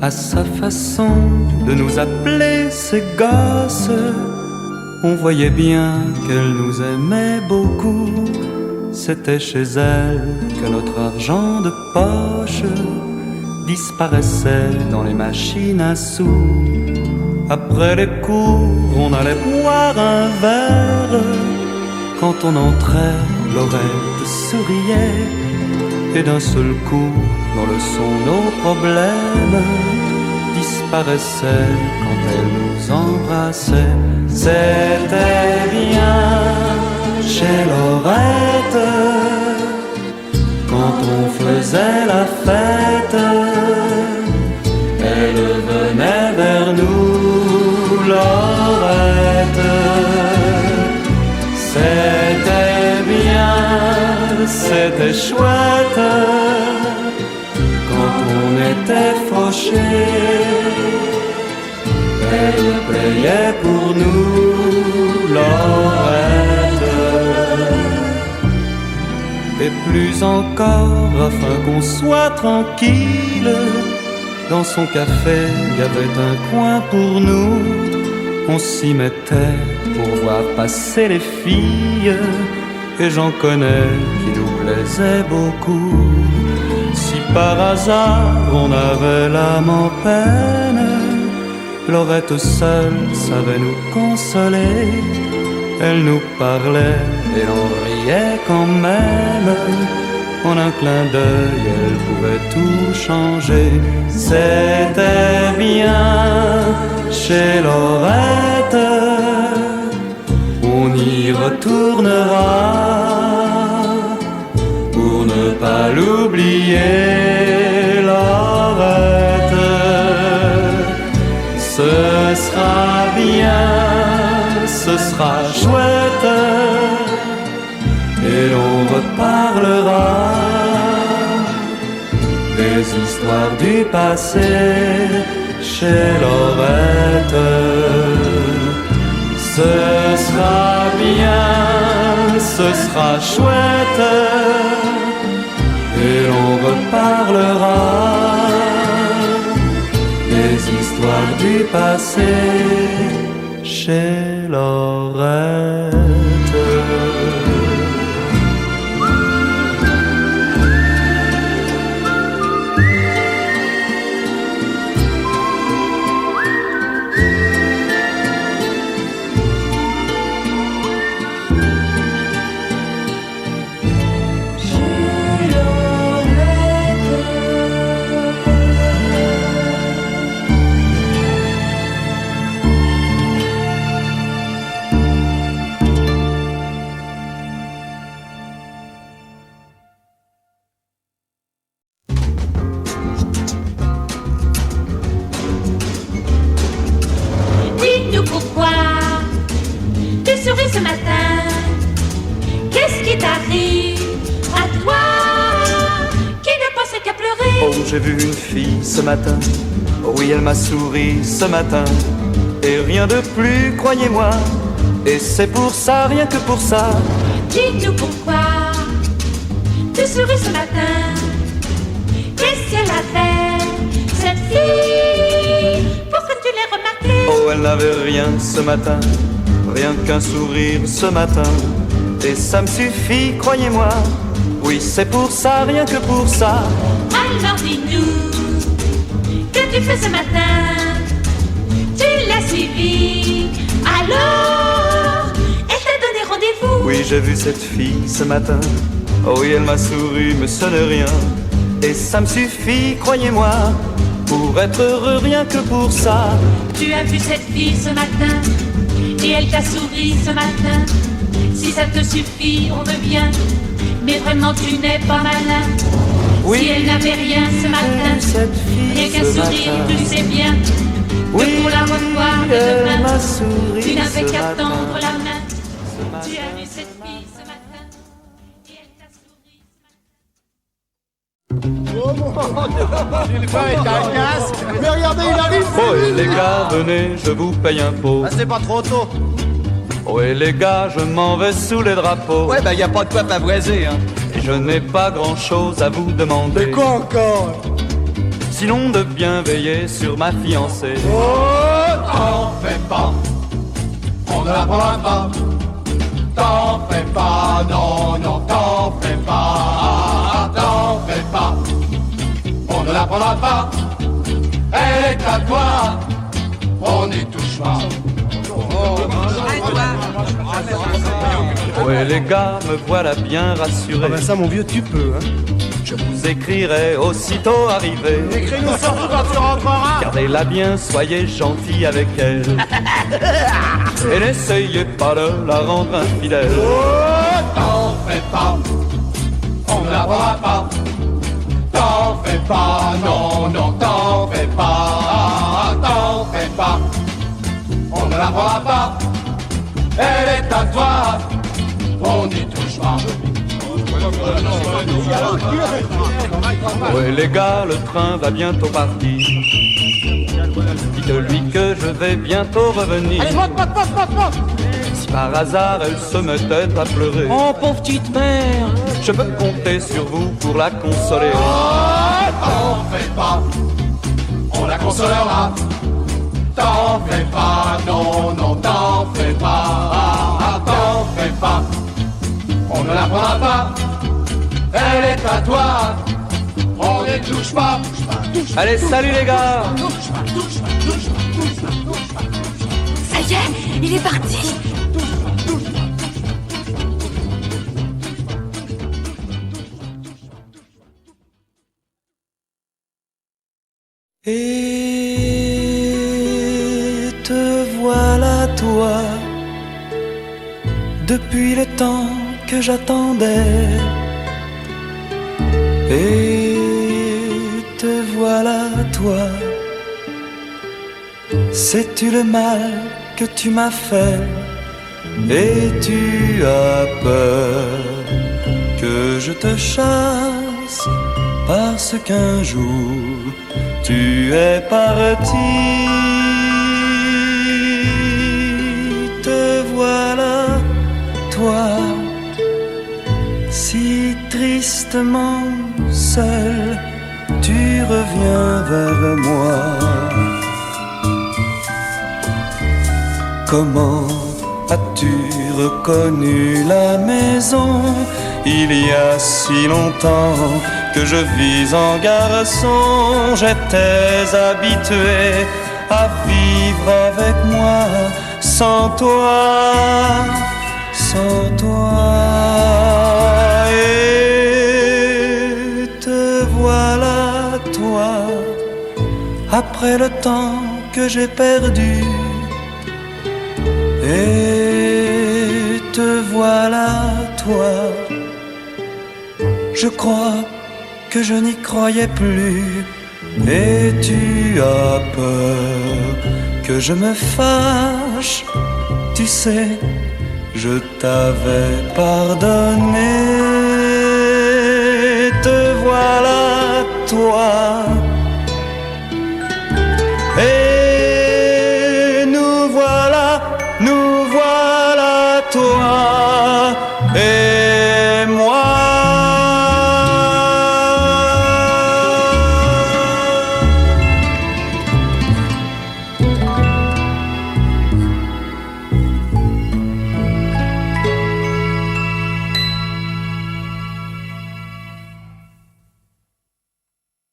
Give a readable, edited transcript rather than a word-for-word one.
À sa façon de nous appeler ses gosses, on voyait bien qu'elle nous aimait beaucoup. C'était chez elle que notre argent de poche disparaissait dans les machines à sous. Après les cours, on allait boire un verre. Quand on entrait, Laurette souriait. Et d'un seul coup, dans le son, nos problèmes disparaissaient quand elle nous embrassait. C'était bien chez Laurette quand on faisait la fête. Elle venait vers nous, Laurette. C'était bien, c'était chouette quand on était fauchés. Elle payait pour nous, Laurette. Et plus encore, afin qu'on soit tranquille, dans son café, il y avait un coin pour nous. On s'y mettait pour voir passer les filles. Et j'en connais qui nous plaisaient beaucoup. Si par hasard on avait l'âme en peine, Laurette seule savait nous consoler. Elle nous parlait et l'on riait quand même. En un clin d'œil, elle pouvait tout changer. C'était bien chez Laurette. On y retournera pour ne pas l'oublier, Laurette. Ce sera bien, ce sera chouette, et l'on reparlera des histoires du passé chez Laurette. Ce sera bien, ce sera chouette, et l'on reparlera des histoires du passé chez Laurette. J'ai vu une fille ce matin, oui elle m'a souri ce matin, et rien de plus, croyez-moi, et c'est pour ça, rien que pour ça. Dites-nous pourquoi tu souris ce matin. Qu'est-ce qu'elle a fait, cette fille, pour que tu l'aies remarquée? Oh, elle n'avait rien ce matin, rien qu'un sourire ce matin, et ça me suffit, croyez-moi, oui c'est pour ça, rien que pour ça. Alors dis-nous, que tu fais ce matin? Tu l'as suivi, alors elle t'a donné rendez-vous? Oui, j'ai vu cette fille ce matin, oh oui, elle m'a souri, mais ce n'est rien, et ça me suffit, croyez-moi, pour être heureux, rien que pour ça. Tu as vu cette fille ce matin, et elle t'a souri ce matin. Si ça te suffit, on veut bien, mais vraiment tu n'es pas malin. Oui, si elle n'avait rien ce matin, rien qu'un sourire, tu sais bien, oui, que pour la revoir demain, tu n'avais qu'à matin. tendre la main. Tu as vu cette fille ce matin, et elle t'a souri ce matin. Sylvain est un casque. Mais regardez, il arrive. Oh et les gars, venez, je vous paye un pot. Ah, c'est pas trop tôt. Oh et les gars, je m'en vais sous les drapeaux. Ouais, bah y a pas de quoi pavoiser, hein. Et je n'ai pas grand chose à vous demander. Mais quoi encore? sinon de bien veiller sur ma fiancée. Oh, t'en fais pas, on ne la prendra pas. T'en fais pas, non, non, t'en fais pas. T'en fais pas, on ne la prendra pas. Elle est à toi, on n'y touche pas. Ouais les gars, me voilà bien rassuré. Ah ben ça mon vieux tu peux hein. Je vous écrirai aussitôt arrivé. Écris-nous surtout quand tu rentreras. Gardez-la bien, soyez gentils avec elle. Et n'essayez pas de la rendre infidèle. Oh, t'en fais pas, on ne la prendra pas. T'en fais pas, non, non, t'en fais pas. T'en fais pas, on ne la prendra pas. Elle est à toi, on n'y touche pas. Ouais les gars, le train va bientôt partir. Dites-lui que je vais bientôt revenir. Allez, monte. Si par hasard elle se mettait à pleurer, Oh, pauvre petite mère, je peux compter sur vous pour la consoler. Oh, t'en fais pas, on la consolera. T'en fais pas, non, non, t'en fais pas. T'en fais pas, on ne la prendra pas. Elle est à toi, on ne touche pas. Allez, salut les gars! Ça y est, il est parti. Et te voilà toi, depuis le temps que j'attendais. Et te voilà toi, sais-tu le mal que tu m'as fait? Et tu as peur que je te chasse, parce qu'un jour tu es parti. Te voilà toi, si tristement seul tu reviens vers moi. Comment as-tu reconnu la maison? Il y a si longtemps que je vis en garçon. J'étais habitué à vivre avec moi, sans toi, sans toi. Et te voilà toi, après le temps que j'ai perdu. Et te voilà toi, je crois que je n'y croyais plus. Et tu as peur que je me fâche. Tu sais, je t'avais pardonné. Te voilà toi,